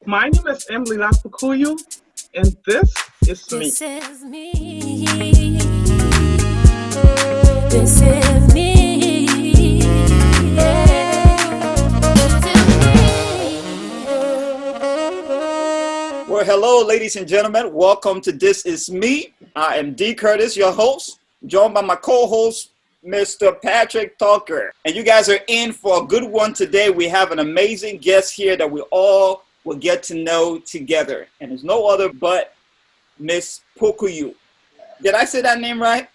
My name is Leelai Kpukuyou, and this is me. This is me. This is me. Yeah. Well, hello, ladies and gentlemen. Welcome to This Is Me. I am D. Curtis, your host, joined by my co-host, Mr. Patrick Tucker. And you guys are in for a good one today. We have an amazing guest here that we all will get to know together. And it's no other but Miss Kpukuyou. Did I say that name right?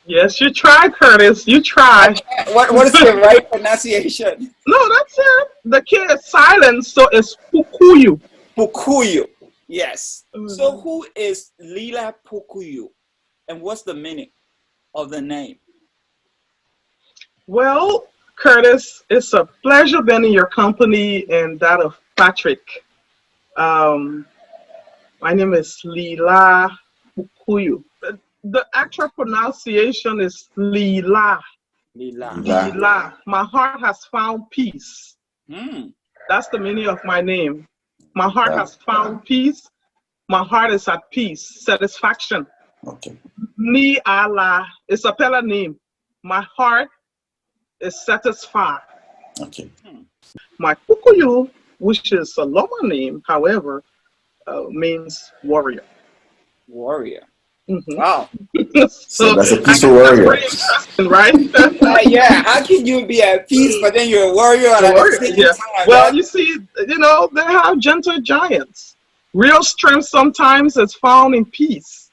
Yes, you try, Curtis. You try. What is the right pronunciation? No, that's it. The K is silent, so it's Kpukuyou. Kpukuyou. Yes. So Mm. who is Leelai Kpukuyou? And what's the meaning of the name? Well, Curtis, it's a pleasure being in your company and that of Patrick. Um, my name is Leelai Kpukuyou. The actual pronunciation is Leelai. Leelai. Yeah. Leelai. My heart has found peace. Hmm. That's the meaning of my name. My heart Yeah. has found peace. My heart is at peace, satisfaction. Okay. Ni Allah. It's a Pella name. My heart is satisfied. Okay. My Kpukuyou, which is a Loma name, however, means warrior. Warrior. Mhm. Wow. So that's a I peaceful guess that's warrior. pretty interesting, right? Yeah, how can you be at peace, but then you're a warrior The at warrior, the same yeah. time? Well, you see, they have gentle giants. Real strength sometimes is found in peace.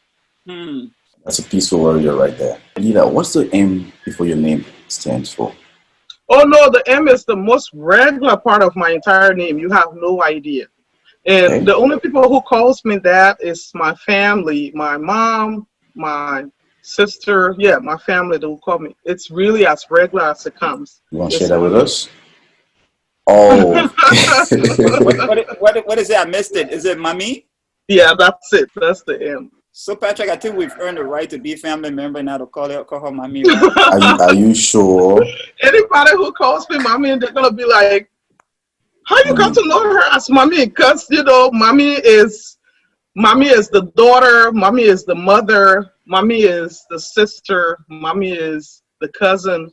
Hmm. That's a peaceful warrior right there. Lila, what's the M before your name stands for? Oh no, the M is the most regular part of my entire name. You have no idea. And Okay. the only people who calls me that is my family, my mom, my sister, yeah, my family that will call me. It's really as regular as it comes. You want to share It's that my with name. us? Oh. What is it? I missed it. Is it mommy? Yeah, that's it. That's the M. So Patrick, I think we've earned the right to be family member now to call her mommy, right? Are you sure? Anybody who calls me mommy, they're gonna be like, "How you got Mommy. to know her as mommy?" Because mommy is the daughter, mommy is the mother, mommy is the sister, mommy is the cousin,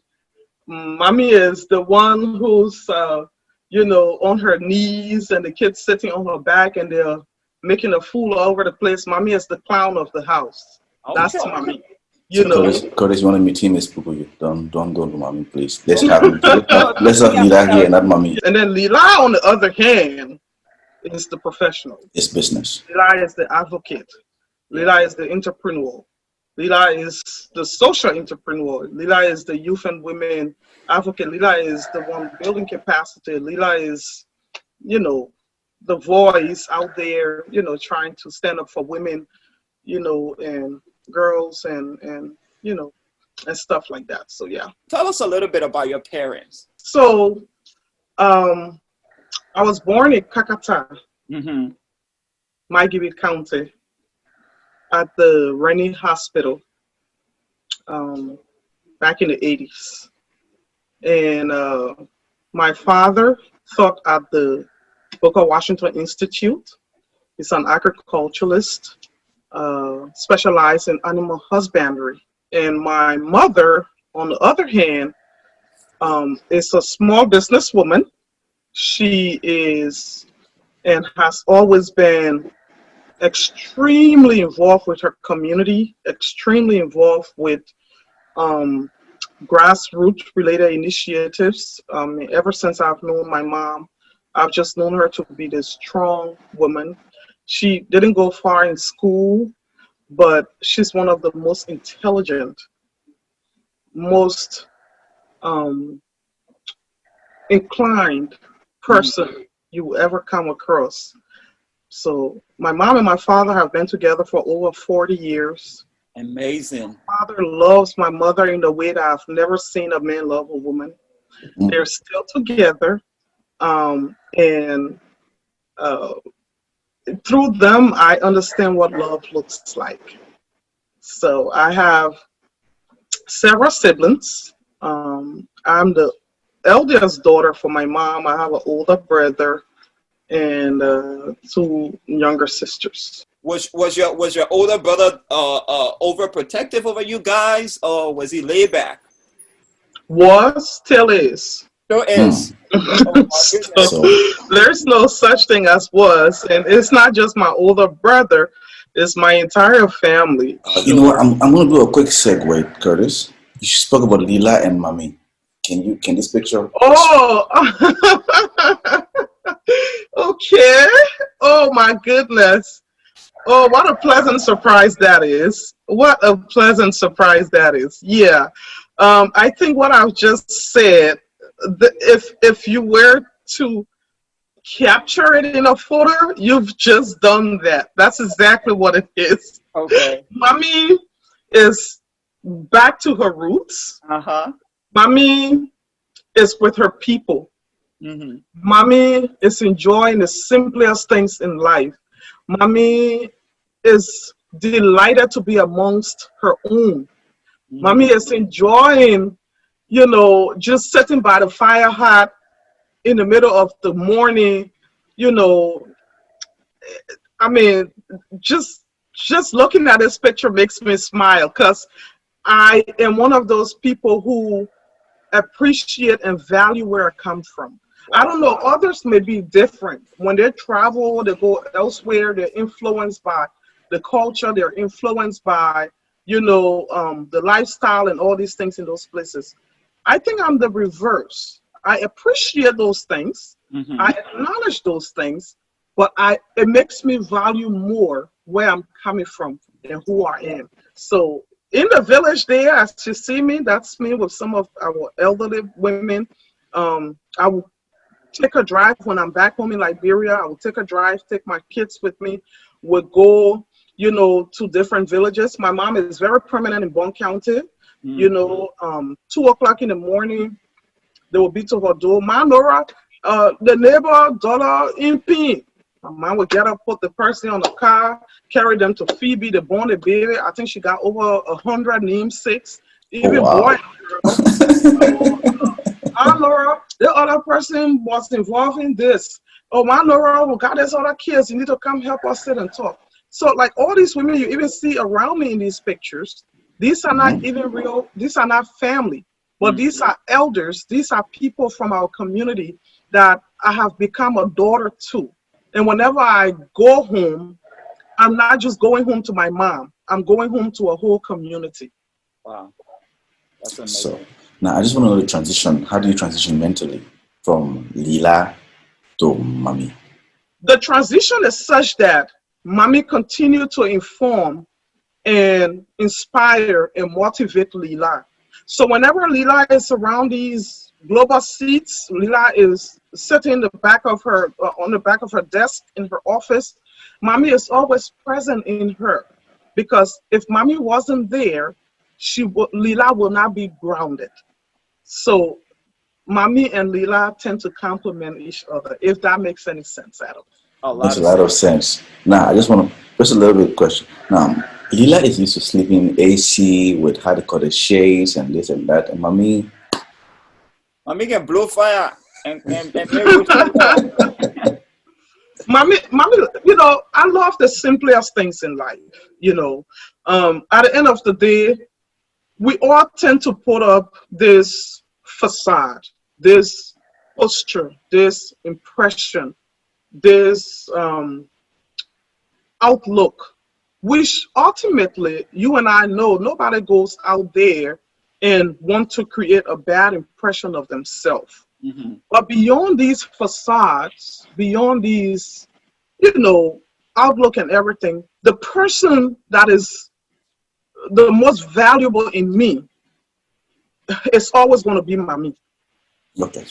mommy is the one who's on her knees and the kids sitting on her back and they're making a fool all over the place. Mommy is the clown of the house. Okay. That's mommy. You So know. Curtis, you want to meet him, Miss Pukuyu? Don't go to mommy, please. Let's have Lila here, not mommy. And then Leelai, on the other hand, is the professional. It's business. Leelai is the advocate. Leelai is the entrepreneur. Leelai is the social entrepreneur. Leelai is the youth and women advocate. Leelai is the one building capacity. Leelai is, the voice out there, trying to stand up for women, and girls and stuff like that. So yeah. Tell us a little bit about your parents. So um, I was born in Kakata, Mm-hmm. Maigibit County, at the Rennie Hospital back in the 80s. And my father taught at the Booker Washington Institute. He's an agriculturalist, specialized in animal husbandry. And my mother, on the other hand, is a small businesswoman. She is and has always been extremely involved with her community, extremely involved with um, grassroots related initiatives. Ever since I've known my mom, I've just known her to be this strong woman. She didn't go far in school, but she's one of the most intelligent, most um, inclined person you will ever come across. So my mom and my father have been together for over 40 years. Amazing. Father loves my mother in a way that I've never seen a man love a woman. Mm. They're still together. And through them, I understand what love looks like. So I have several siblings. I'm the eldest daughter for my mom. I have an older brother. and two younger sisters. Was your older brother overprotective over you guys, or was he laid back? Was, still is. Still Hmm. is. Oh my So goodness. So, there's no such thing as was, and it's not just my older brother; it's my entire family. you know what? Sure. I'm going to do a quick segue, Curtis. You spoke about Leela and Mommy. Can this picture? Oh, okay. Oh my goodness. Oh, what a pleasant surprise that is. What a pleasant surprise that is. Yeah. I think what I've just said, if you were to capture it in a photo, you've just done that. That's exactly what it is. Okay. Mommy is back to her roots. Uh-huh. Mommy is with her people. Mm-hmm. Mommy is enjoying the simplest things in life. Mommy is delighted to be amongst her own. Mommy is enjoying, just sitting by the fire hot in the middle of the morning, you know. I mean, just looking at this picture makes me smile because I am one of those people who appreciate and value where I come from. I don't know, others may be different. When they travel, they go elsewhere, they're influenced by the culture, they're influenced by, the lifestyle and all these things in those places. I think I'm the reverse. I appreciate those things. Mm-hmm. I acknowledge those things, but it makes me value more where I'm coming from and who I am. So in the village there, as you see me, that's me with some of our elderly women. I will take a drive when I'm back home in Liberia. I will take a drive, take my kids with me. We'll go, to different villages. My mom is very permanent in Bon County. 2 o'clock in the morning, they will be to her door. Ma Nora, the neighbor daughter in Pin. My mom would get up, put the person on the car, carry them to Phoebe, the born the baby. I think she got over 100 namesakes, Oh, even wow. boy and girl. Laura, the other person was involved in this. Oh, my Laura, we got these other kids. You need to come help us sit and talk. So, like all these women you even see around me in these pictures, these are not even real. These are not family, but these are elders. These are people from our community that I have become a daughter to. And whenever I go home, I'm not just going home to my mom. I'm going home to a whole community. Wow. That's amazing. So, now I just want to know the transition. How do you transition mentally from Leela to Mommy? The transition is such that Mommy continued to inform and inspire and motivate Leelai. So whenever Leelai is around these global seats, Leelai is sitting in the back of her on the back of her desk in her office. Mommy is always present in her because if Mommy wasn't there, Leelai will not be grounded. So Mommy and Leelai tend to complement each other, if that makes any sense at all. Makes a lot of sense. Now, I just want to, just a little bit of question. Now, Leela is used to sleeping in AC with how they call it shades and this and that. And Mommy can blow fire and Mommy, I love the simplest things in life. At the end of the day, we all tend to put up this facade, this posture, this impression, this outlook, which ultimately you and I know nobody goes out there and want to create a bad impression of themselves. Mm-hmm. But beyond these facades, beyond these, outlook and everything, the person that is the most valuable in me is always going to be Mommy. Okay.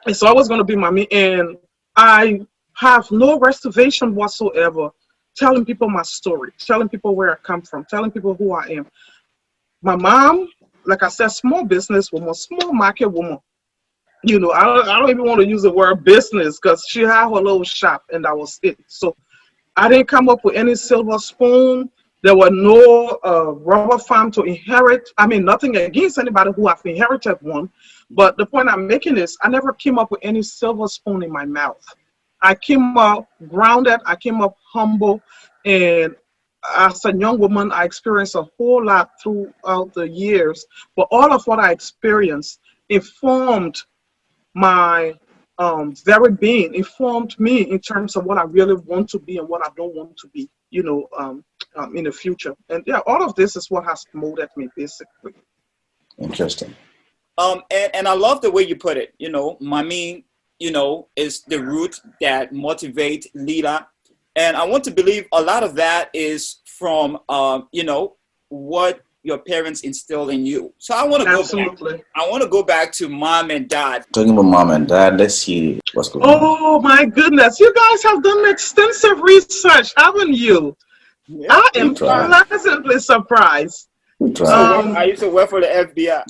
It's always going to be Mommy. And I have no reservation whatsoever telling people my story, telling people where I come from, telling people who I am. My mom, like I said, small business woman, small market woman. I don't even want to use the word business because she had her little shop and that was it. So I didn't come up with any silver spoon. There were no rubber farm to inherit. I mean, nothing against anybody who have inherited one. But the point I'm making is I never came up with any silver spoon in my mouth. I came up grounded, I came up humble, and as a young woman, I experienced a whole lot throughout the years. But all of what I experienced informed my very being, informed me in terms of what I really want to be and what I don't want to be, in the future. And yeah, all of this is what has molded me, basically. Interesting. And I love the way you put it. Mommy, is the root that motivate Leelai. And I want to believe a lot of that is from, what your parents instilled in you. So I want to Absolutely. go back to mom and dad. Talking about mom and dad, let's see what's going on. Oh my goodness, you guys have done extensive research, haven't you? Yeah. I am pleasantly surprised. We try. I used to work for the FBI.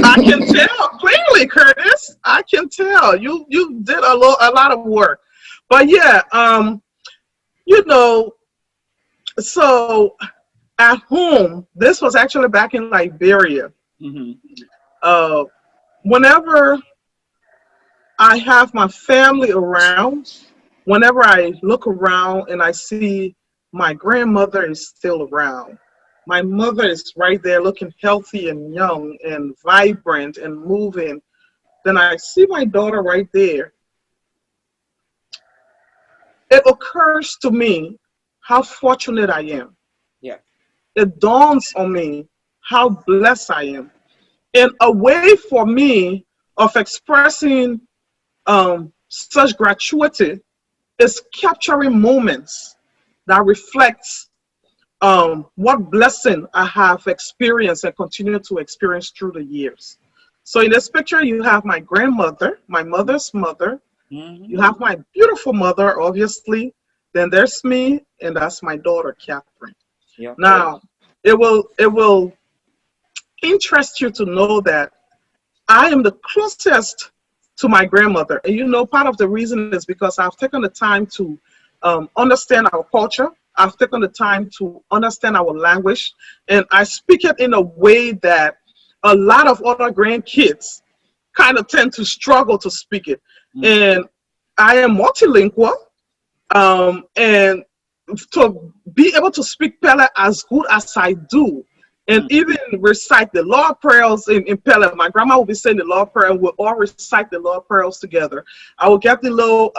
I can tell clearly, Curtis. I can tell you did a lot of work. But yeah, so at home, this was actually back in Liberia. Mm-hmm. Whenever I have my family around, whenever I look around and I see my grandmother is still around, my mother is right there looking healthy and young and vibrant and moving, then I see my daughter right there. It occurs to me how fortunate I am. Yeah. It dawns on me how blessed I am. And a way for me of expressing such gratuity is capturing moments that reflects what blessing I have experienced and continue to experience through the years. So in this picture, you have my grandmother, my mother's mother. Mm-hmm. You have my beautiful mother, obviously. Then there's me, and that's my daughter, Catherine. Yeah. Now, it will interest you to know that I am the closest to my grandmother. And part of the reason is because I've taken the time to understand our culture. I've taken the time to understand our language, and I speak it in a way that a lot of other grandkids kind of tend to struggle to speak it. Mm-hmm. And I am multilingual, and to be able to speak Pele as good as I do, and even recite the Lord prayers in Pele. My grandma will be saying the Lord prayer, and we'll all recite the Lord prayers together. I will get the little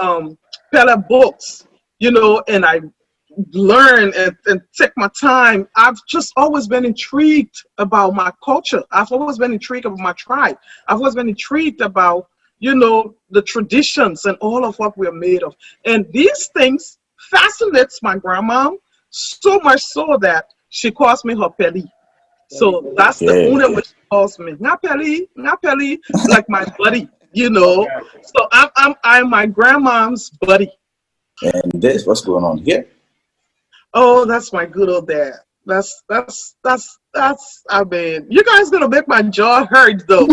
Pele books, and I learn and take my time. I've just always been intrigued about my culture. I've always been intrigued about my tribe. I've always been intrigued about, the traditions and all of what we're made of. And these things fascinates my grandma so much so that she calls me her Peli. So that's the only way she calls me. Ngapeli, like my buddy, So I'm my grandma's buddy. And this, what's going on here? Oh, that's my good old dad. That's I mean, you guys gonna make my jaw hurt though.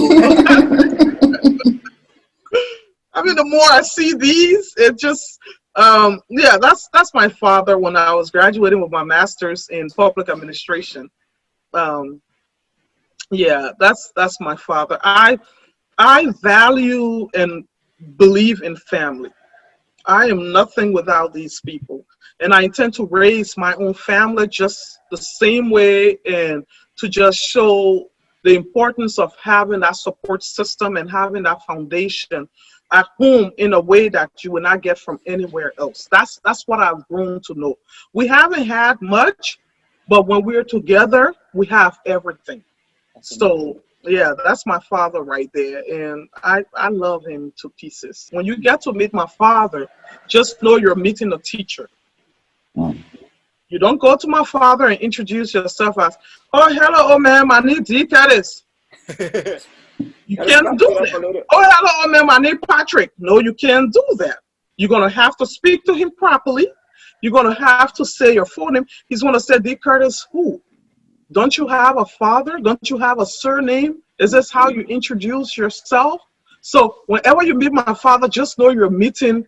I mean, the more I see these, it just that's my father when I was graduating with my master's in public administration. That's my father. I value and believe in family. I am nothing without these people. And I intend to raise my own family just the same way, and to just show the importance of having that support system and having that foundation at home in a way that you will not get from anywhere else. That's what I've grown to know. We haven't had much, but when we're together, we have everything. So yeah, that's my father right there, and I love him to pieces. When you get to meet my father, just know you're meeting a teacher. You don't go to my father and introduce yourself as, oh, hello, oh man, my name is Curtis. You can't do that. Oh, hello, oh man, my name is Patrick. No, you can't do that. You're going to have to speak to him properly. You're going to have to say your full name. He's going to say, D. Curtis, who? Don't you have a father? Don't you have a surname? Is this how you introduce yourself? So whenever you meet my father, just know you're meeting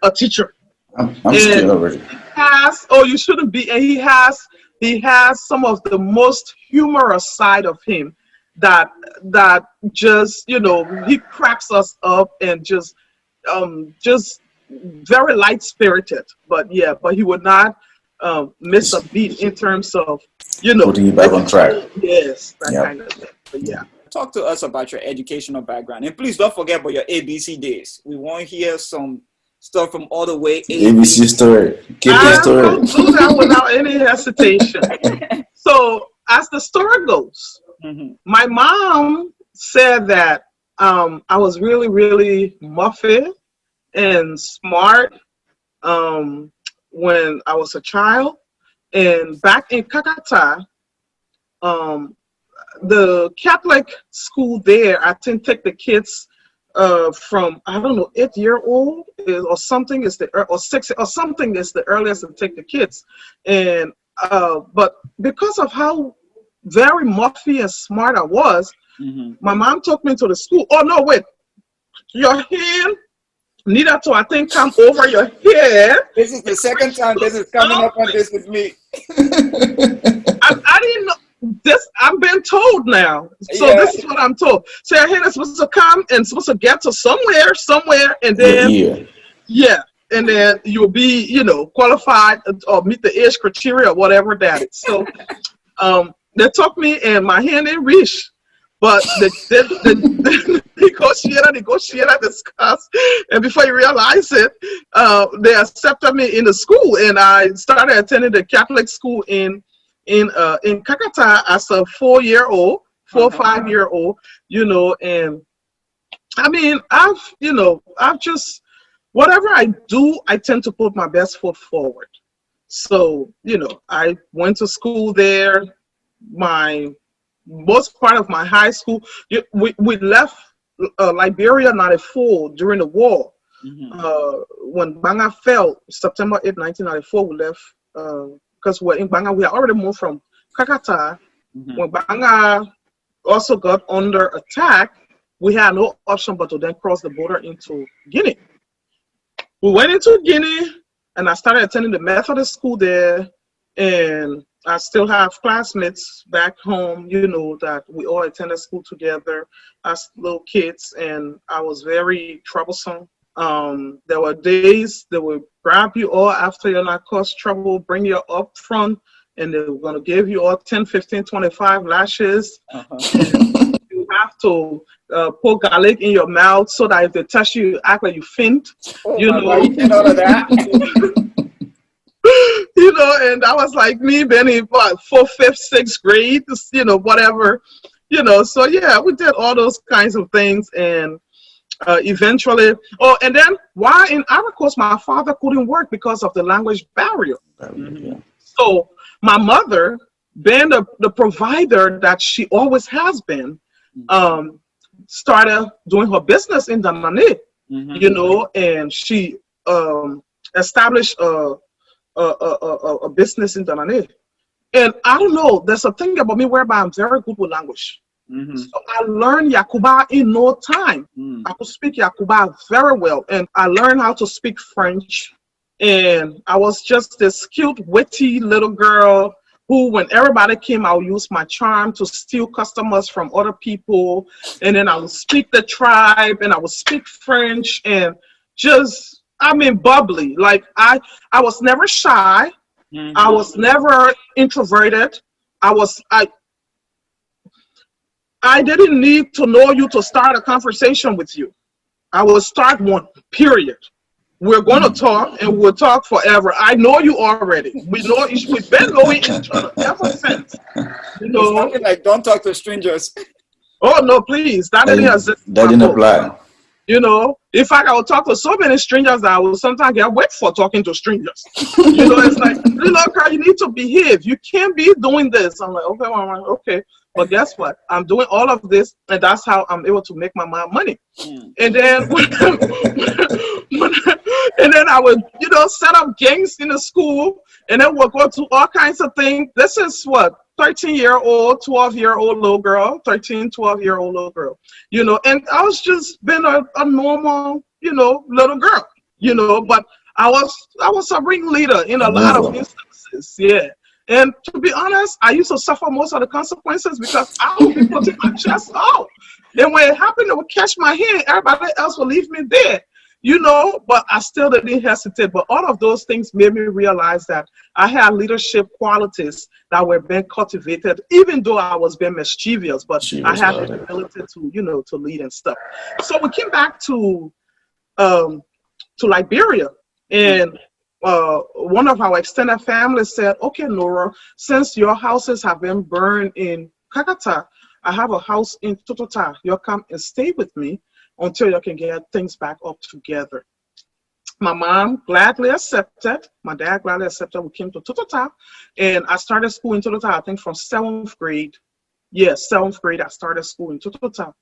a teacher. I'm scared already. You shouldn't be. And he has some of the most humorous side of him that just, he cracks us up and just very light spirited, but he would not miss a beat in terms of, putting you back on track. Yes, that Yep. kind of thing. But yeah. Talk to us about your educational background. And please don't forget about your ABC days. We want to hear some stuff from all the way ABC story. Keep the I story. will do that without any hesitation. So as the story goes, my mom said that I was really, really muffin and smart when I was a child. And back in Kakata, the Catholic school there, I didn't take the kids from, I don't know, 8-year-old or something is the, or 6 or something is the earliest to take the kids. And but because of how very muffy and smart I was, my mom took me to the school. Oh no, wait, your hand needed to, I think, come over your head. This is the second time this is coming up on This Is Me. I didn't know this. I'm being told now. So Yeah. this is what I'm told. So your hand is supposed to come and supposed to get to somewhere, and then and then you'll be, qualified or meet the age criteria or whatever that is. So they took me and my hand didn't reach. But the negotiator discussed, and before you realize it, they accepted me in the school, and I started attending the Catholic school in Kakata as a 4-year-old, 4 or 5-year-old, and I mean, I've just, whatever I do, I tend to put my best foot forward. So, I went to school there. Most part of my high school, we left Liberia '94 during the war. When Banga fell, September 8, 1994, we left because we're in Banga. We had already moved from Kakata. When Banga also got under attack, we had no option but to then cross the border into Guinea. We went into Guinea, and I started attending the Methodist school there, and I still have classmates back home, that we all attended school together as little kids, and I was very troublesome. There were days they would grab you all after you're not caused trouble, bring you up front, and they were going to give you all 10, 15, 25 lashes. You have to put garlic in your mouth so that if they touch you, you act like you faint. You did all of that? And that was like me being in what, 4th, 5th, 6th grade, whatever, so yeah, we did all those kinds of things, and eventually, and then while in Ivory Coast, my father couldn't work because of the language barrier. So my mother, being the provider that she always has been, started doing her business in Damane, and she established a business in Damane. And I don't know, there's a thing about me whereby I'm very good with language. So I learned Yakuba in no time. I could speak Yakuba very well, and I learned how to speak French. And I was just this cute, witty little girl who, when everybody came, I would use my charm to steal customers from other people. And then I would speak the tribe, and I would speak French, and just, bubbly. Like I was never shy. I was never introverted. I didn't need to know you to start a conversation with you. I will start one, period. We're going to talk, and we'll talk forever. I know you already. We've been knowing each other ever since. It's like, don't talk to strangers. Oh no, please. That didn't apply. If I would talk to so many strangers, I will sometimes get wet for talking to strangers. It's like, little girl, you need to behave. You can't be doing this. I'm like, okay, Mama, okay. But guess what? I'm doing all of this, and that's how I'm able to make my mom money. And then, and then I would, set up gangs in the school, and then we'll go to all kinds of things. This is what? 13-year-old, 12-year-old little girl, 13, 12-year-old little girl, and I was just been a normal, little girl, but I was a ringleader in a lot of instances, yeah. And to be honest, I used to suffer most of the consequences because I would be putting my chest out. And when it happened, it would catch my hand, everybody else would leave me there, but I still didn't hesitate. But all of those things made me realize that I had leadership qualities that were being cultivated, even though I was being mischievous, but She I was had about the it. ability to, to lead and stuff. So we came back um, to Liberia, and one of our extended family said, okay, Nora, since your houses have been burned in Kakata, I have a house in Totota. You'll come and stay with me until you can get things back up together. My mom gladly accepted. My dad gladly accepted. We came to Totota, and I started school in Totota, I think from 7th grade. Yes, 7th grade, I started school in Totota.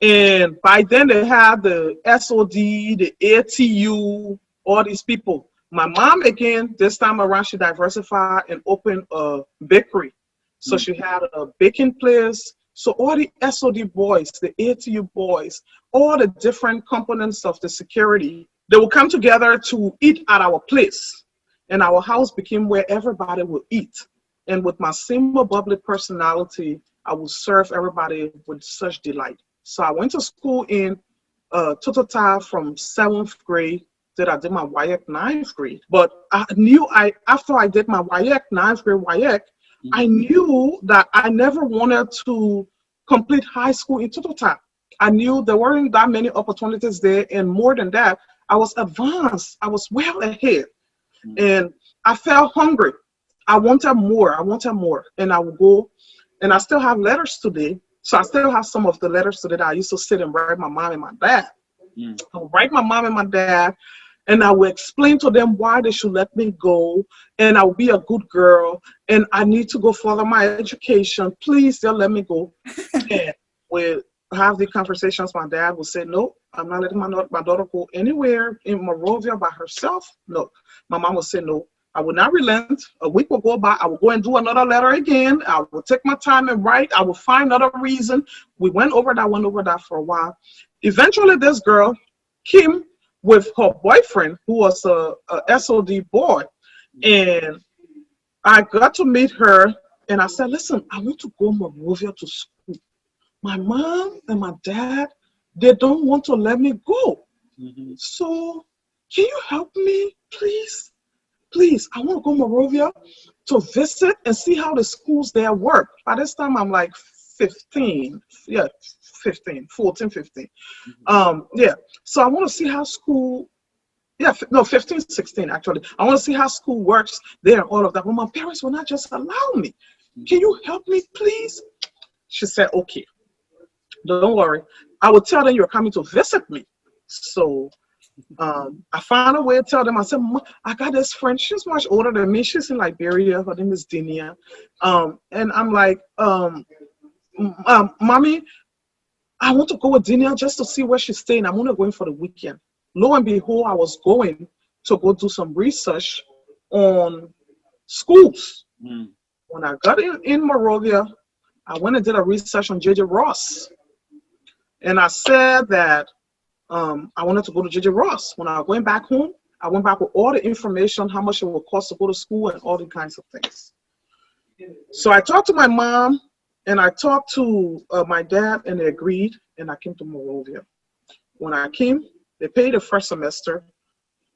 And by then they had the SOD, the ATU, all these people. My mom, again, this time around, she diversified and opened a bakery. So she had a baking place. So all the SOD boys, the ATU boys, all the different components of the security, they would come together to eat at our place. And our house became where everybody would eat. And with my simple, bubbly personality, I would serve everybody with such delight. So I went to school in Totota from 7th grade. Then I did my WIAC 9th grade. But I knew after I did my WIAC 9th grade WIAC, I knew that I never wanted to complete high school in Totota. I knew there weren't that many opportunities there, and more than that, I was advanced. I was well ahead, and I felt hungry. I wanted more. And I would go, and I still have letters today. So I still have some of the letters today that I used to sit and write my mom and my dad. I would write my mom and my dad, and I would explain to them why they should let me go, and I will be a good girl, and I need to go further my education. Please, they'll let me go. And we have the conversations. My dad would say, no, I'm not letting my daughter go anywhere in Monrovia by herself. No. My mom would say, no, I will not relent. A week will go by. I will go and do another letter again. I will take my time and write. I will find another reason. We went over that for a while. Eventually, this girl came with her boyfriend, who was a SOD boy. And I got to meet her, and I said, listen, I want to go Monrovia to school. My mom and my dad, they don't want to let me go. So can you help me, please? Please, I want to go Monrovia to visit and see how the schools there work. By this time, I'm like 15. Yeah, 14, 15. Yeah, so I want to see how school, 15, 16 actually. I want to see how school works there and all of that. But my parents will not just allow me. Can you help me, please? She said, okay, don't worry. I will tell them you're coming to visit me. So I found a way to tell them. I said, I got this friend. She's much older than me. She's in Liberia. Her name is Dinia. And I'm like, Mommy, I want to go with Dinia just to see where she's staying. I'm only going for the weekend. Lo and behold, I was going to go do some research on schools. When I got in Monrovia, I went and did a research on J.J. Ross. And I said that I wanted to go to J.J. Ross. When I went back home, I went back with all the information, how much it would cost to go to school and all the kinds of things. So I talked to my mom, and I talked to my dad, and they agreed, and I came to Monrovia. When I came, they paid the first semester.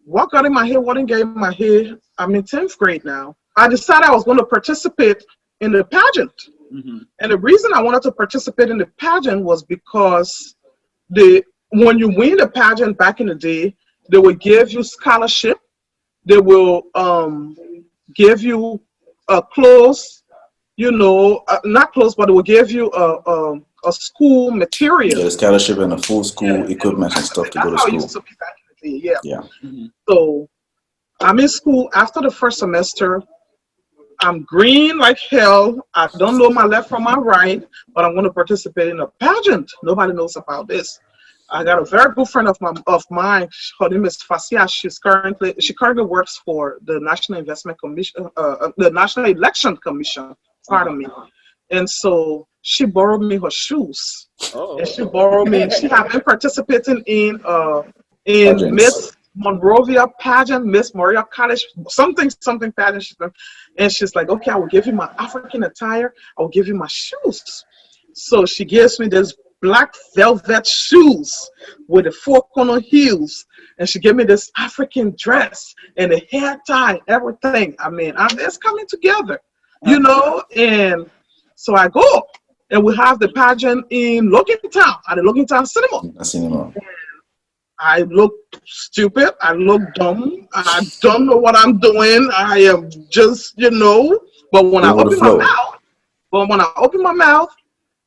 What got in my head, what didn't get in my head, I'm in 10th grade now. I decided I was going to participate in the pageant. And the reason I wanted to participate in the pageant was because when you win the pageant back in the day, they will give you scholarship. They will give you clothes, not clothes, but they will give you a school material. Yeah, scholarship and a full school equipment and stuff to go to That's how it school. used to be back in the day, yeah. Yeah. So I'm in school after the first semester. I'm green like hell. I don't know my left from my right, but I'm going to participate in a pageant. Nobody knows about this. I got a very good friend of mine. Her name is Fasia. She currently works for the National Investment Commission, the National Election Commission. Pardon me. And so she borrowed me her shoes. And she borrowed me. She had been participating in Miss Monrovia pageant, Miss Moria College, something pageant. And she's like, okay, I will give you my African attire. I will give you my shoes. So she gives me this black velvet shoes with the four-corner heels. And she gave me this African dress and the hair tie, everything. I mean, it's coming together, you know. And so I go, and we have the pageant in Logan Town, at the Logan Town Cinema. I look stupid. I look dumb. I don't know what I'm doing. I am just, you know. But when I open my mouth,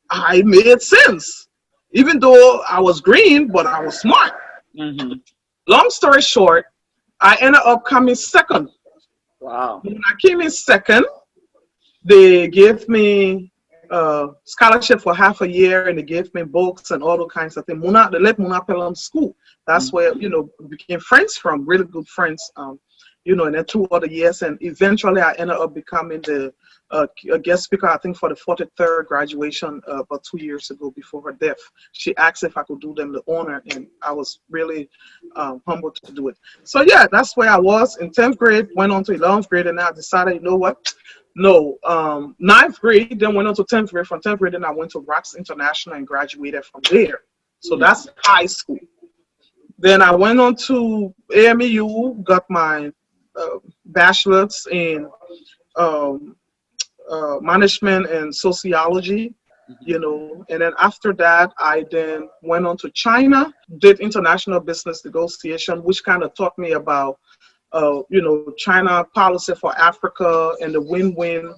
I made sense. Even though I was green, but I was smart. Mm-hmm. Long story short, I ended up coming second. Wow. When I came in second, they gave me scholarship for half a year, and they gave me books and all those kinds of things. They let Muna Pelham school. That's where, you know, we became friends from, really good friends, you know, and then 2 other years. And eventually I ended up becoming the a guest speaker, I think, for the 43rd graduation about 2 years ago before her death. She asked if I could do them the honor, and I was really humbled to do it. So yeah, that's where I was in 10th grade, went on to 11th grade, and then I decided, you know what? No, 9th grade, then went on to 10th grade. From 10th grade, then I went to Rocks International and graduated from there. So that's high school. Then I went on to AMU, got my bachelor's in management and sociology, you know. And then after that, I then went on to China, did international business negotiation, which kind of taught me about you know, China policy for Africa and the win-win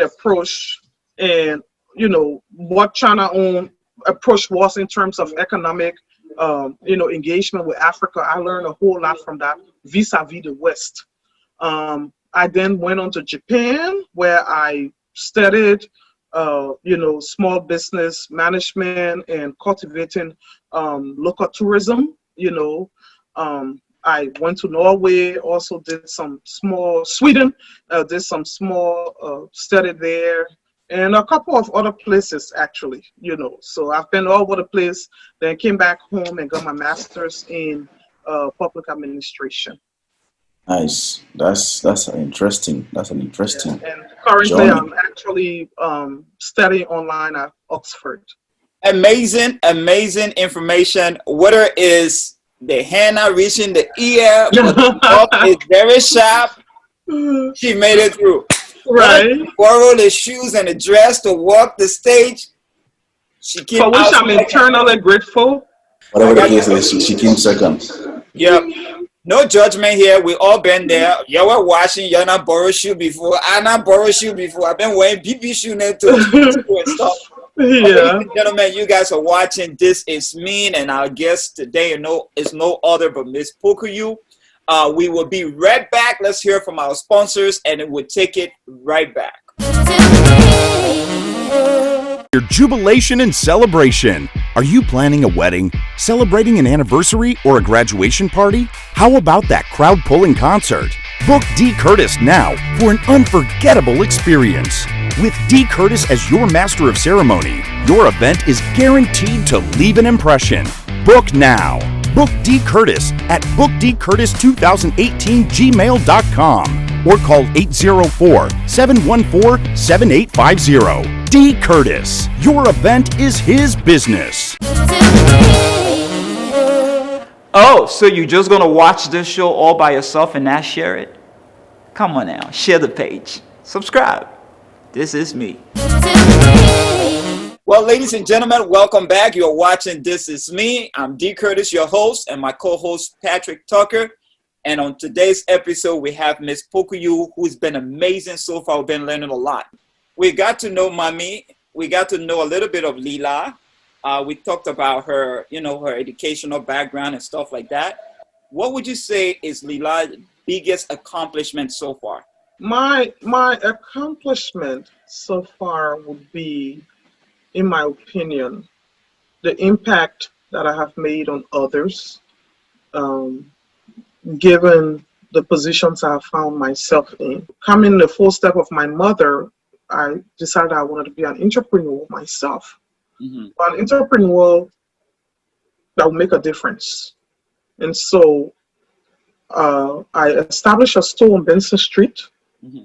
approach, and, you know, what China's own approach was in terms of economic, you know, engagement with Africa. I learned a whole lot from that vis-a-vis the West. I then went on to Japan, where I studied, you know, small business management and cultivating local tourism, you know. I went to Norway, also did some small, Sweden, did some small study there, and a couple of other places, actually, you know. So I've been all over the place, then came back home and got my master's in public administration. Nice. That's interesting. That's an interesting. Yeah. And currently journey. I'm actually studying online at Oxford. Amazing information. Whether is the hand not reaching the ear, but the mouth is very sharp. She made it through. Right. Borrow the shoes and the dress to walk the stage. She came For which out I'm eternally grateful. Whatever the case is, she came second. Yep. No judgment here. We all been there. You were watching. You're not borrow shoe before. I not borrow shoe before. I've been wearing PP shoe now too and stuff. Yeah. Ladies and gentlemen, you guys are watching This Is Me, and our guest today, you know, is no other but Miss Kpukuyou. We will be right back. Let's hear from our sponsors, and it will take it right back. Your jubilation and celebration. Are you planning a wedding, celebrating an anniversary, or a graduation party? How about that crowd-pulling concert? Book D. Curtis now for an unforgettable experience. With D. Curtis as your master of ceremony, your event is guaranteed to leave an impression. Book now. Book D. Curtis at bookdcurtis2018gmail.com or call 804-714-7850. D. Curtis, your event is his business. Oh, so you're just going to watch this show all by yourself and not share it? Come on now, share the page. Subscribe. This is me. Well, ladies and gentlemen, welcome back. You're watching This Is Me. I'm D. Curtis, your host, and my co-host, Patrick Tucker. And on today's episode, we have Miss Kpukuyou, who's been amazing so far. We've been learning a lot. We got to know Mommy. We got to know a little bit of Leelai. We talked about her, you know, her educational background and stuff like that. What would you say is Leelai's biggest accomplishment so far? My accomplishment so far would be, in my opinion, the impact that I have made on others, given the positions I have found myself in. Coming the full step of my mother, I decided I wanted to be an entrepreneur myself. An entrepreneur that will make a difference. And so I established a store on Benson Street.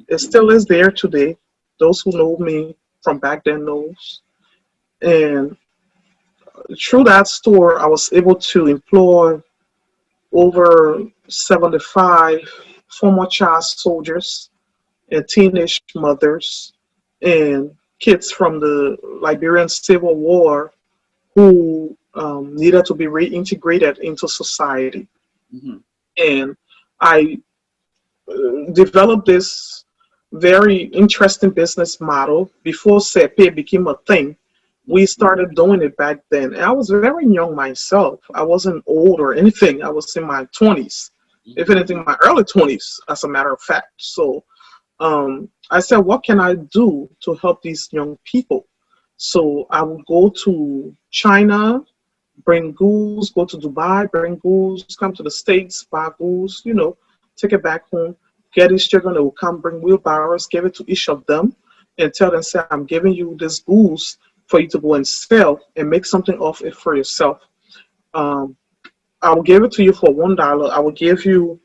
It still is there today. Those who know me from back then knows. And through that store, I was able to employ over 75 former child soldiers and teenage mothers and kids from the Liberian Civil War who needed to be reintegrated into society. Mm-hmm. And I developed this very interesting business model before SEPE became a thing. We started doing it back then. And I was very young myself. I wasn't old or anything. I was in my 20s, if anything, my early 20s, as a matter of fact. So I said, what can I do to help these young people? So I would go to China, bring goods, go to Dubai, bring goods, come to the States, buy goods, take it back home, get these children that will come, bring wheelbarrows, give it to each of them, and tell them, say, I'm giving you this goods for you to go and sell and make something off it for yourself. I will give it to you for $1. I will give you,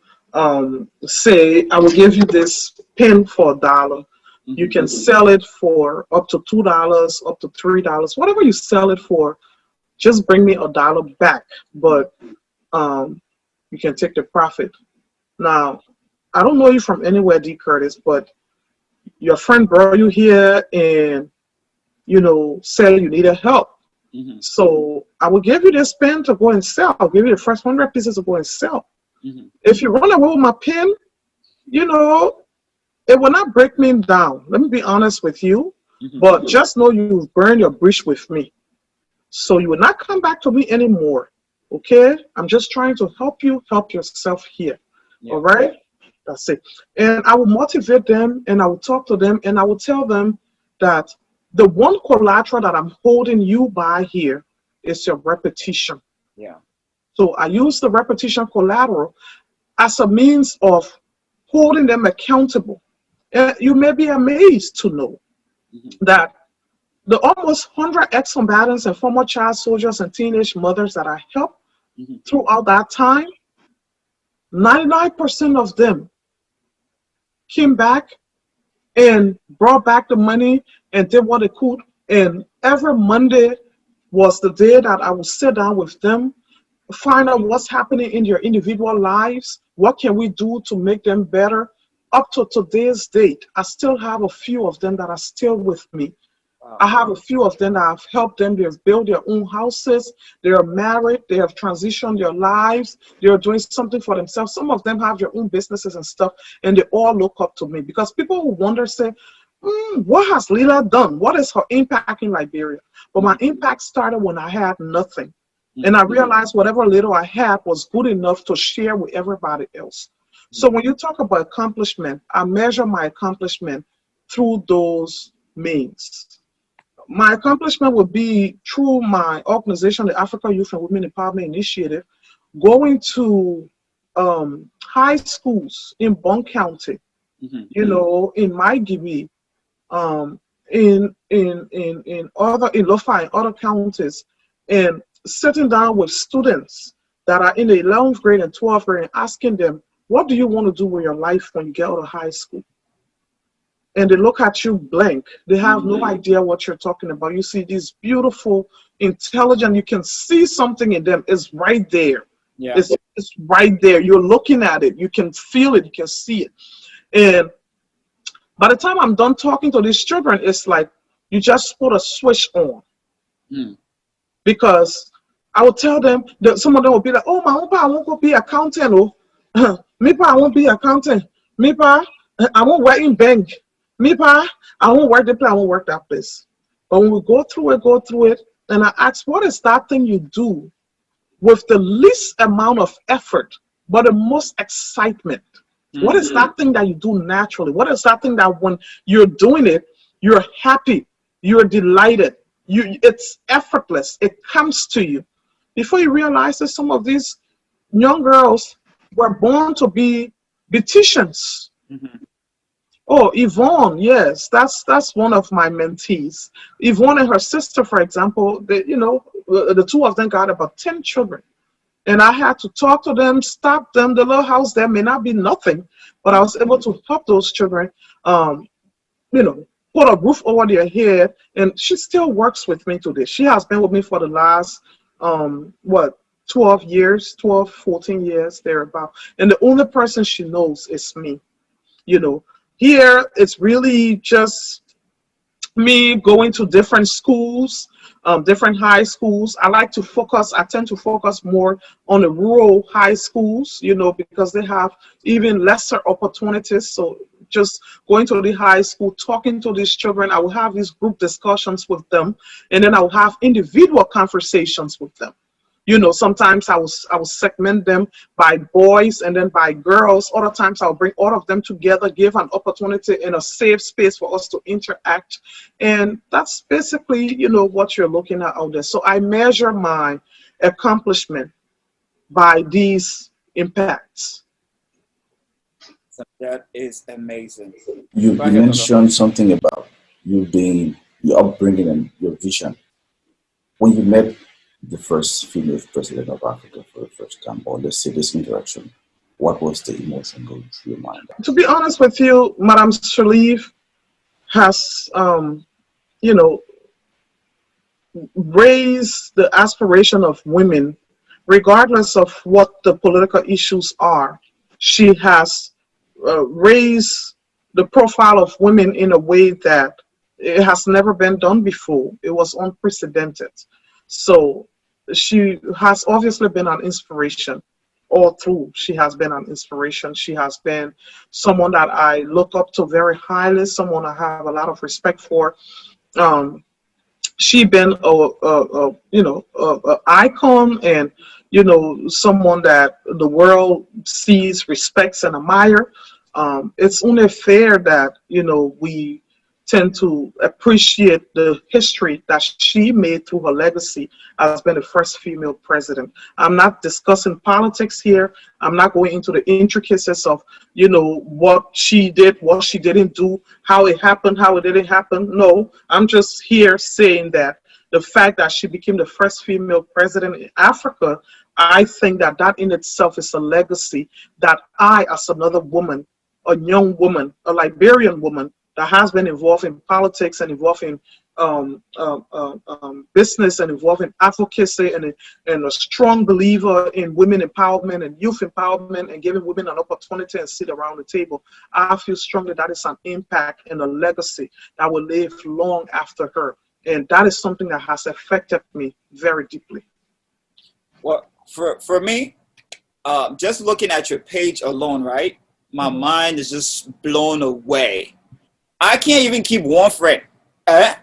say, I will give you this pen for $1. You can sell it for up to $2, up to $3, whatever you sell it for. Just bring me $1 back, but you can take the profit. Now, I don't know you from anywhere, D. Curtis, but your friend brought you here and said you needed help. Mm-hmm. So I will give you this pen to go and sell. I'll give you the first 100 pieces to go and sell. Mm-hmm. If you run away with my pen, it will not break me down. Let me be honest with you. Mm-hmm. But just know you've burned your bridge with me. So you will not come back to me anymore. Okay? I'm just trying to help you help yourself here. Yeah. All right? That's it. And I will motivate them and I will talk to them and I will tell them that the one collateral that I'm holding you by here is your repetition. Yeah. So I use the repetition collateral as a means of holding them accountable. And you may be amazed to know that the almost 100 ex-combatants and former child soldiers and teenage mothers that I helped throughout that time, 99% of them came back and brought back the money and did what they could. And every Monday was the day that I would sit down with them, find out what's happening in their individual lives, what can we do to make them better. Up to today's date, I still have a few of them that are still with me. I have a few of them that I've helped them. They've built their own houses. They are married. They have transitioned their lives. They are doing something for themselves. Some of them have their own businesses and stuff, and they all look up to me because people who wonder say, what has Leelai done? What is her impact in Liberia? But my impact started when I had nothing. And I realized whatever little I had was good enough to share with everybody else. So when you talk about accomplishment, I measure my accomplishment through those means. My accomplishment would be through my organization, the Africa Youth and Women Empowerment Initiative, going to high schools in Bong County, in Maigiri, in Lofa and other counties, and sitting down with students that are in the 11th grade and 12th grade and asking them, what do you want to do with your life when you get out of high school? And they look at you blank. They have no idea what you're talking about. You see these beautiful, intelligent, you can see something in them. It's right there. Yeah. It's right there. You're looking at it. You can feel it. You can see it. And by the time I'm done talking to these children, it's like you just put a switch on. Because I will tell them that some of them will be like, oh, my own pa, I won't go be accountant. Oh, me pa, I won't be accountant. Me pa, I won't work in bank. Me pa, I won't work the place, I won't work that place. But when we go through it, and I ask, what is that thing you do with the least amount of effort, but the most excitement? What is that thing that you do naturally? What is that thing that when you're doing it, you're happy, you're delighted, it's effortless, it comes to you. Before you realize that some of these young girls were born to be beauticians. Oh, Yvonne, yes, that's one of my mentees. Yvonne and her sister, for example, the two of them got about 10 children. And I had to talk to them, stop them. The little house there may not be nothing, but I was able to help those children, put put a roof over their head. And she still works with me today. She has been with me for the last, 12 years, 12, 14 years, thereabout. And the only person she knows is me. You know, here it's really just me going to different schools, different high schools. I tend to focus more on the rural high schools, because they have even lesser opportunities. So just going to the high school, talking to these children, I will have these group discussions with them, and then I will have individual conversations with them. Sometimes I will segment them by boys and then by girls. Other times I'll bring all of them together, give an opportunity in a safe space for us to interact. And that's basically, what you're looking at out there. So I measure my accomplishment by these impacts. That is amazing. You mentioned something about your upbringing and your vision. When you met the first female president of Africa for the first time, or let's say this interaction, what was the emotion going through your mind? To be honest with you, Madame Shalif has, raised the aspiration of women, regardless of what the political issues are. She has raised the profile of women in a way that it has never been done before. It was unprecedented. So she has obviously been an inspiration all through. She has been an inspiration. She has been someone that I look up to very highly, someone I have a lot of respect for. She been a icon, and someone that the world sees, respects, and admire. It's only fair that we tend to appreciate the history that she made through her legacy as being the first female president. I'm not discussing politics here. I'm not going into the intricacies of, what she did, what she didn't do, how it happened, how it didn't happen. No, I'm just here saying that the fact that she became the first female president in Africa, I think that in itself is a legacy that I, as another woman, a young woman, a Liberian woman, that has been involved in politics and involved in business and involved in advocacy and a strong believer in women empowerment and youth empowerment and giving women an opportunity and sit around the table. I feel strongly that is an impact and a legacy that will live long after her. And that is something that has affected me very deeply. Well, for me, just looking at your page alone, right? My mind is just blown away. I can't even keep one friend. I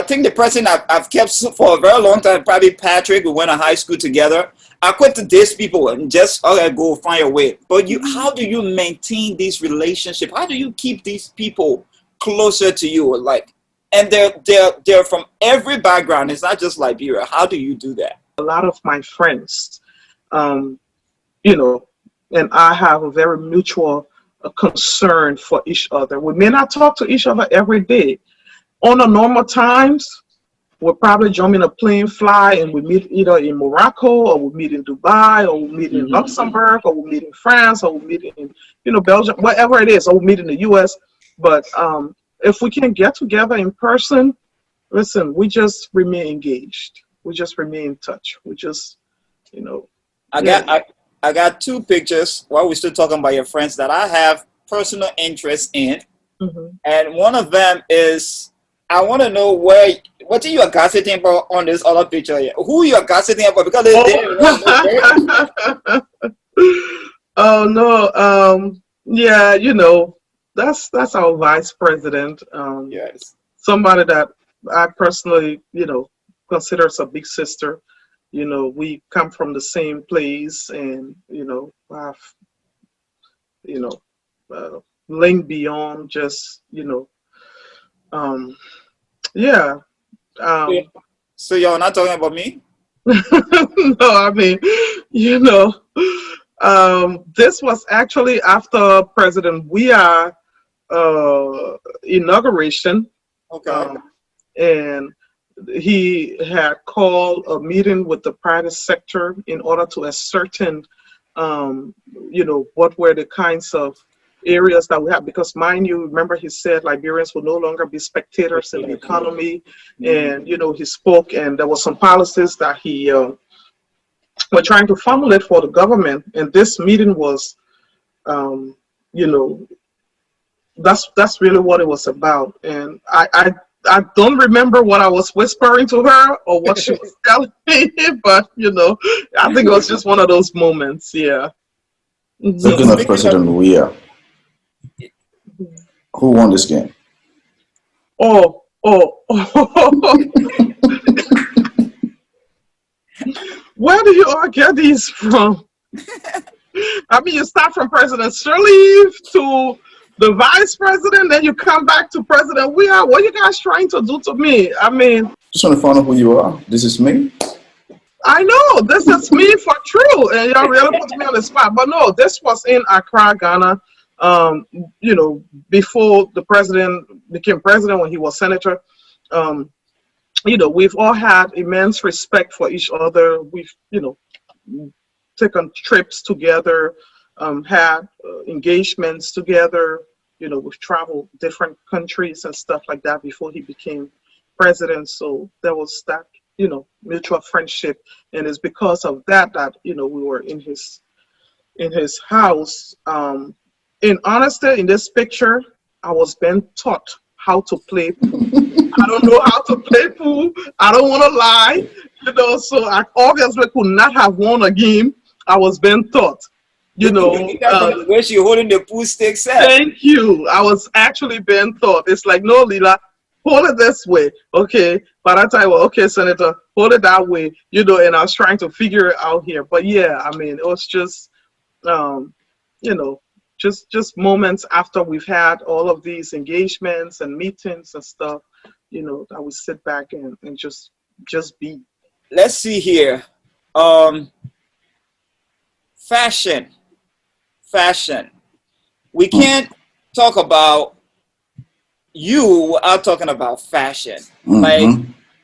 think the person I've kept for a very long time, probably Patrick, we went to high school together. I quit to these people and just, okay, go find your way. But how do you maintain these relationships? How do you keep these people closer to you? And they're from every background. It's not just Liberia. How do you do that? A lot of my friends, and I have a very mutual concern for each other. We may not talk to each other every day. On a normal times, we'll probably jump in a plane, fly, and we meet either in Morocco, or we meet in Dubai, or we meet in Luxembourg, or we meet in France, or we meet in Belgium, whatever it is, or we meet in the US. But if we can get together in person, listen, we just remain engaged. We just remain in touch. We just, I got two pictures while we're still talking about your friends that I have personal interest in. Mm-hmm. And one of them is, I want to know what are you gossiping about on this other picture here? Who you are gossiping about? Because oh no, yeah, that's our vice president. Yes. Somebody that I personally, consider as a big sister. We come from the same place, and have link beyond just yeah. So you're not talking about me? No, I mean, this was actually after President Weah inauguration. Okay. And he had called a meeting with the private sector in order to ascertain, what were the kinds of areas that we have, because mind you, remember he said Liberians will no longer be spectators in the economy, and he spoke, and there was some policies that he were trying to formulate for the government, and this meeting was, you know, that's really what it was about. And I don't remember what I was whispering to her or what she was telling me, but I think it was just one of those moments. Yeah. Speaking of President Weah, who won this game? Oh. Where do you all get these from? I mean, you start from President Sirleaf to the vice president, then you come back to President Weah. What are you guys trying to do to me? I mean, Just want to find out who you are. This is me. I know this is me for true, and y'all really put me on the spot. But no, this was in Accra, Ghana. Before the president became president, when he was senator. We've all had immense respect for each other. We've, taken trips together, had engagements together. We've traveled different countries and stuff like that before he became president. So there was that, mutual friendship, and it's because of that we were in his house. In honesty, in this picture, I was being taught how to play pool. I don't know how to play pool. I don't want to lie, so I obviously could not have won a game. I was being taught, the way she holding the pool stick set. Thank you. I was actually being taught. It's like, no, Leela, hold it this way. Okay. By that time, well, okay, Senator, hold it that way, and I was trying to figure it out here. But yeah, I mean, it was just, just moments after we've had all of these engagements and meetings and stuff, that we sit back and just be. Let's see here. Fashion. We can't talk about you without talking about fashion. Like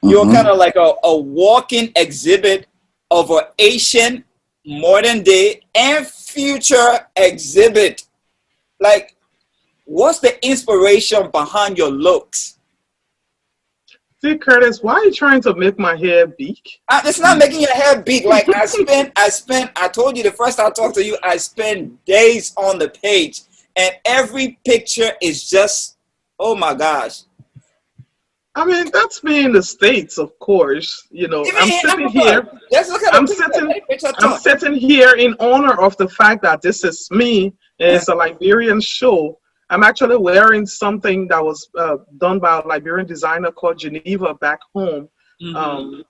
you're kind of like a walking exhibit of an Asian modern day and future exhibit. Like, what's the inspiration behind your looks? See, Curtis, why are you trying to make my hair big? It's not making your hair big. Like I told you the first time I talked to you, I spent days on the page, and every picture is just, oh my gosh. I mean, that's me in the States, of course. I'm sitting here. I'm sitting here in honor of the fact that this is me. It's a Liberian show. I'm actually wearing something that was done by a Liberian designer called Geneva back home. And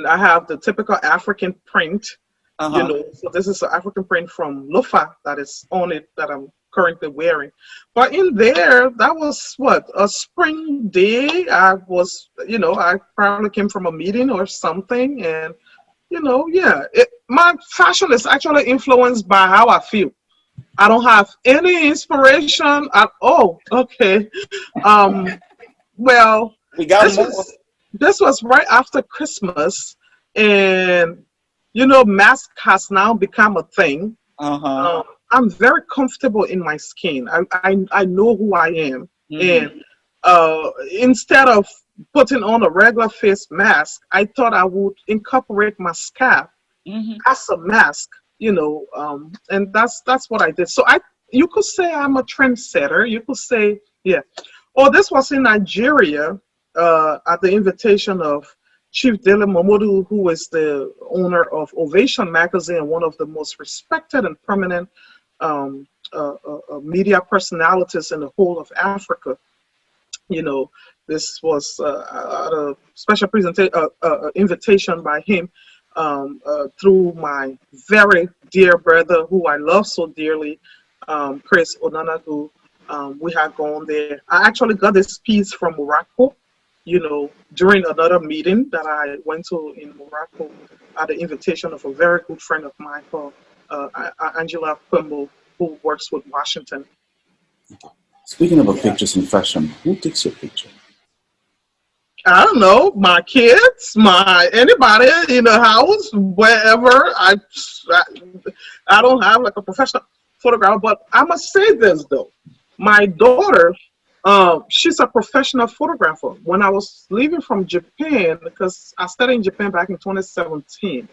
I have the typical African print. So this is an African print from Lofa that is on it that I'm currently wearing. But in there, that was a spring day. I was, I probably came from a meeting or something, and my fashion is actually influenced by how I feel. I don't have any inspiration at all. Okay. Well, this was right after Christmas, and mask has now become a thing. I'm very comfortable in my skin. I know who I am, and instead of putting on a regular face mask, I thought I would incorporate my scalp as a mask. And that's what I did. So you could say I'm a trendsetter. You could say, yeah. Oh, this was in Nigeria at the invitation of Chief Dele Momodu, who is the owner of Ovation magazine, one of the most respected and prominent media personalities in the whole of Africa. This was a special invitation by him. Through my very dear brother, who I love so dearly, Chris Onanagu. We had gone there. I actually got this piece from Morocco, during another meeting that I went to in Morocco at the invitation of a very good friend of mine called Angela Quimbo, who works with Washington. Speaking of pictures in fashion, who takes your picture? I don't know, my kids, anybody in the house, wherever. I don't have like a professional. photographer. But I must say this though, my daughter, she's a professional photographer. When I was leaving from Japan, because I studied in Japan back in 2017.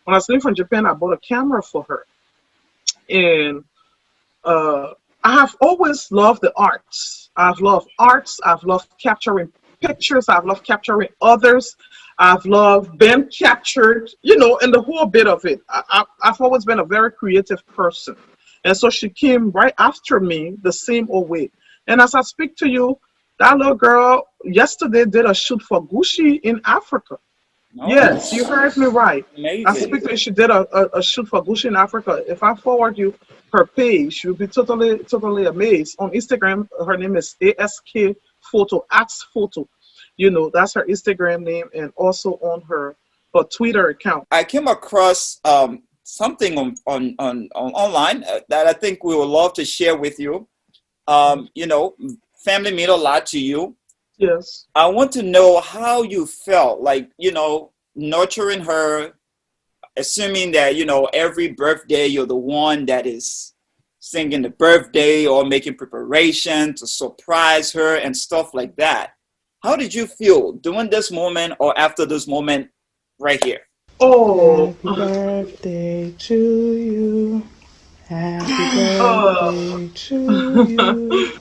When I was leaving from Japan, I bought a camera for her, and uh, I have always loved the arts. I've loved arts. I've loved capturing pictures. I've loved capturing others. I've loved being captured, and the whole bit of it. I've always been a very creative person. And so she came right after me the same old way. And as I speak to you, that little girl yesterday did a shoot for Gucci in Africa. Oh, Yes, you heard me right. I amazing. speak to you, she did a shoot for Gucci in Africa. If I forward you her page, you'll be totally amazed. On Instagram, her name is ASK Photo, Axe Photo. That's her Instagram name, and also on her Twitter account. I came across something on online that I think we would love to share with you. Family mean a lot to you. Yes. I want to know how you felt, like, nurturing her, assuming that, every birthday you're the one that is singing the birthday or making preparation to surprise her and stuff like that. How did you feel during this moment or after this moment right here? Oh, Happy birthday to you. Happy uh, birthday to you.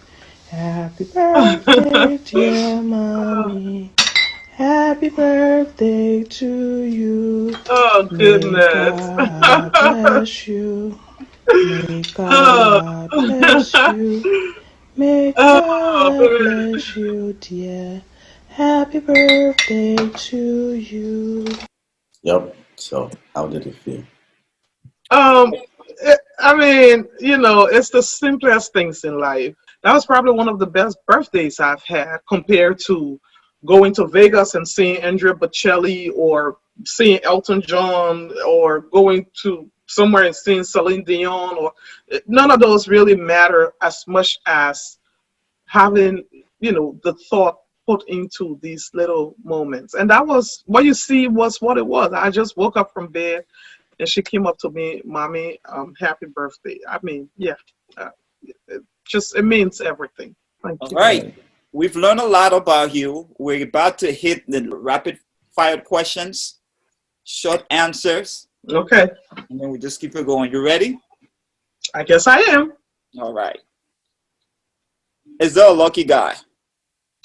Happy birthday, dear mommy. Happy birthday to you. oh May goodness. God bless you. May God bless you. May God Oh, bless you, dear. Happy birthday to you. Yep. So how did it feel? Um, I mean, it's the simplest things in life. That was probably one of the best birthdays I've had compared to going to Vegas and seeing Andrea Bocelli or seeing Elton John or going to somewhere and seeing Celine Dion, or none of those really matter as much as having, the thought put into these little moments. And that was what you see was what it was. I just woke up from bed and she came up to me, Mommy, happy birthday. I mean, yeah, it means everything. Thank All you. right. We've learned a lot about you. We're about to hit the rapid fire questions, short answers, Okay, and then we just keep it going. You ready? I guess I am. All right. Is there a lucky guy?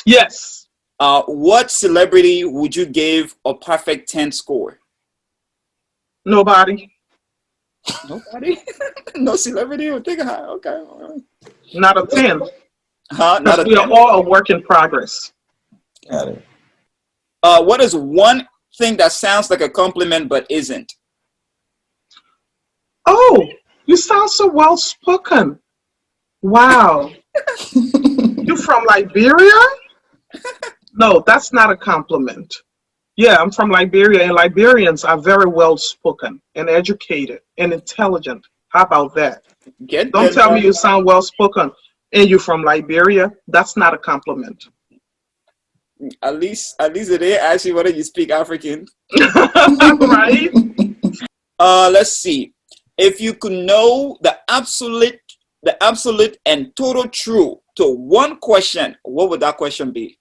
Yes. What celebrity would you give a perfect 10 score? Nobody. Nobody? No celebrity would take a high. Okay. All right. Not a 10. Not Because a we are 10. all a work in progress. Got it. What is one thing that sounds like a compliment but isn't? Oh, you sound so well spoken. Wow. You from Liberia? No, that's not a compliment. Yeah, I'm from Liberia, and Liberians are very well spoken and educated and intelligent. How about that? Get Don't that tell me right. you sound well spoken and you're from Liberia. That's not a compliment. At least they didn't ask you whether you speak African. Right? Let's see. If you could know the absolute and total truth to one question, what would that question be?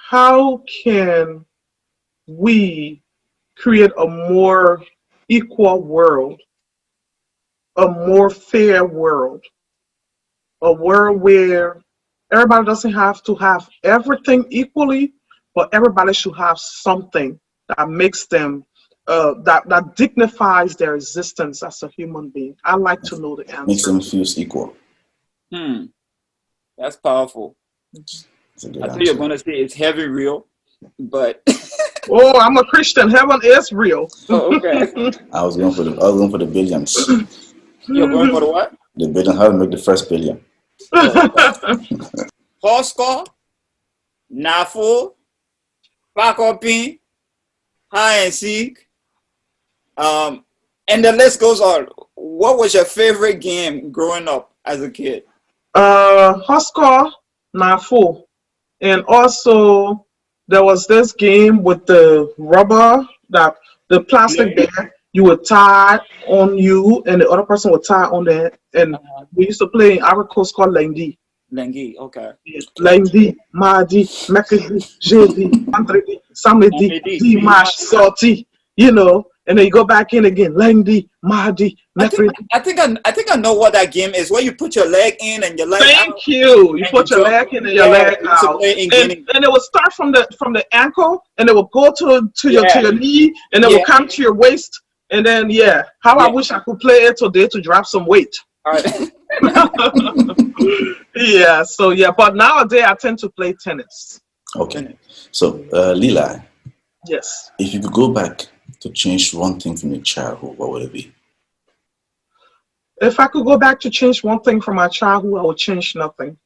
How can we create a more equal world, a more fair world, a world where everybody doesn't have to have everything equally, but everybody should have something that makes them, that dignifies their existence as a human being? I'd like to know the Makes answer. them feel equal. That's powerful. It's a good I thought you were answer. going to say it's heavy real, but Oh, I'm a Christian. Heaven is real. oh, okay. I was going for the billions. You're going for the what? The billion. How to make the first billion? Oh, okay. Horse Nafu, Pakopin, hide and seek, and the list goes on. What was your favorite game growing up as a kid? Husker, Nafu, and also there was this game with the rubber that the plastic bag you would tie on you and the other person would tie on there. And we used to play in our course called Lundi. Lengi, okay. Lundi, mardi, mercredi, jeudi, vendredi, samedi, dimanche, sorti. You know, and then you go back in again. Lundi, mardi, mercredi. I think I know what that game is. Where you put your leg in and your leg out. Thank you. You put your leg in and your leg out, and it will start from the ankle, and it will go to your knee, and it will come to your waist, and then I wish I could play it today to drop some weight. All right. But nowadays I tend to play tennis. Okay. So, Leelai. Yes. If you could go back to change one thing from your childhood, what would it be? If I could go back to change one thing from my childhood, I would change nothing.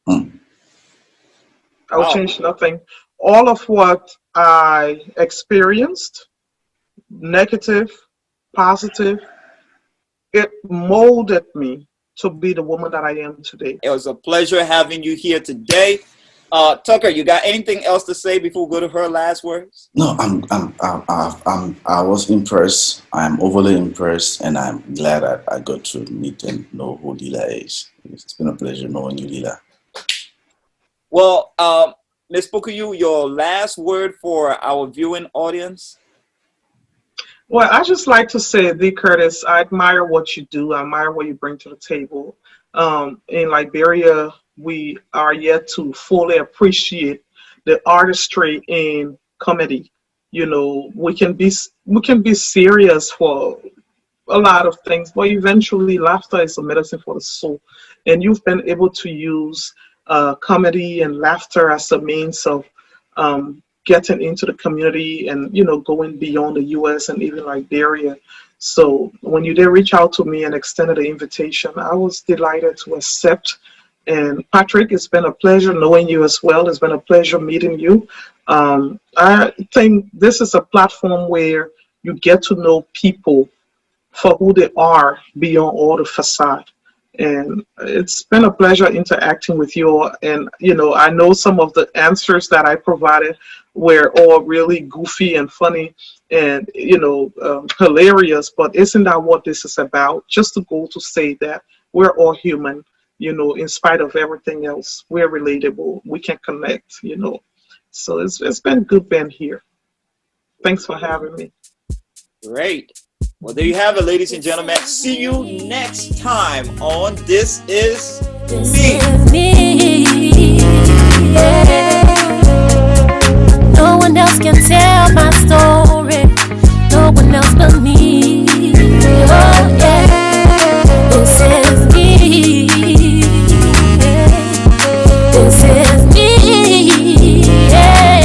I would change nothing. All of what I experienced, negative, positive, it molded me to be the woman that I am today. It was a pleasure having you here today. Tucker, you got anything else to say before we go to her last words? No, I was impressed. I'm overly impressed, and I'm glad that I got to meet and know who Leelai is. It's been a pleasure knowing you, Leelai. Well, Ms. Kpukuyou, your last word for our viewing audience? Well, I just like to say, D. Curtis, I admire what you do. I admire what you bring to the table. In Liberia, we are yet to fully appreciate the artistry in comedy. You know, we can be serious for a lot of things, but eventually laughter is a medicine for the soul. And you've been able to use comedy and laughter as a means of getting into the community and, you know, going beyond the U.S. and even Liberia. So when you did reach out to me and extended the invitation, I was delighted to accept. And Patrick, it's been a pleasure knowing you as well. It's been a pleasure meeting you. I think this is a platform where you get to know people for who they are beyond all the facade. And it's been a pleasure interacting with you. And, you know, I know some of the answers that I provided were all really goofy and funny and, you know, hilarious. But isn't that what this is about? Just to go to say that we're all human, you know, in spite of everything else. We're relatable. We can connect, you know. So it's been good being here. Thanks for having me. Great. Well, there you have it, ladies and gentlemen. See you next time on This Is Me. No one else can tell my story. No one else but me. Oh, yeah. This is me. This is me. Yeah.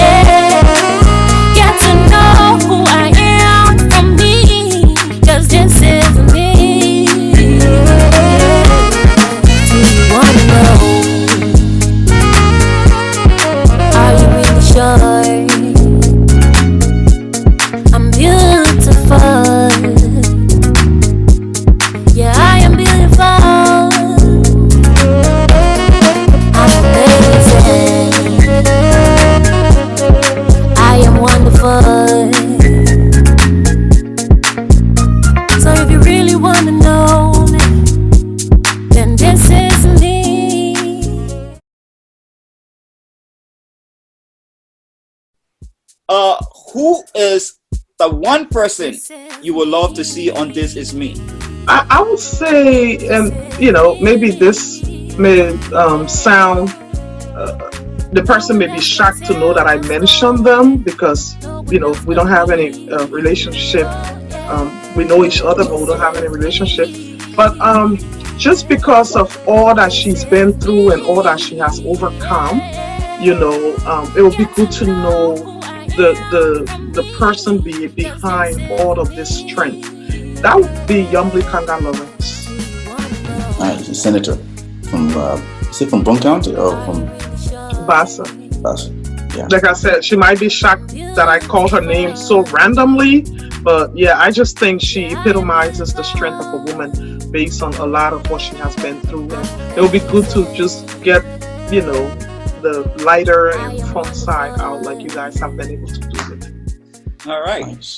Get to know who I am from me. 'Cause this is me. Do you wanna know? Are you really sure? I'm beautiful. Yeah, I am beautiful. I'm amazing. I am wonderful. So if you really wanna know me, then this is me. Who is the one person you would love to see on This Is Me? I would say, and you know, maybe this may sound, the person may be shocked to know that I mentioned them because, you know, we don't have any relationship. We know each other, but we don't have any relationship. But just because of all that she's been through and all that she has overcome, you know, it would be good to know the person behind all of this strength. That would be Yumble Kanga Lawrence. Senator from, is it from Bronx County or from Bassa? Bassa? Yeah. Like I said, she might be shocked that I called her name so randomly, but yeah, I just think she epitomizes the strength of a woman based on a lot of what she has been through. And it would be good to just get, you know, the lighter and fun side out like you guys have been able to do with it. All right. Nice.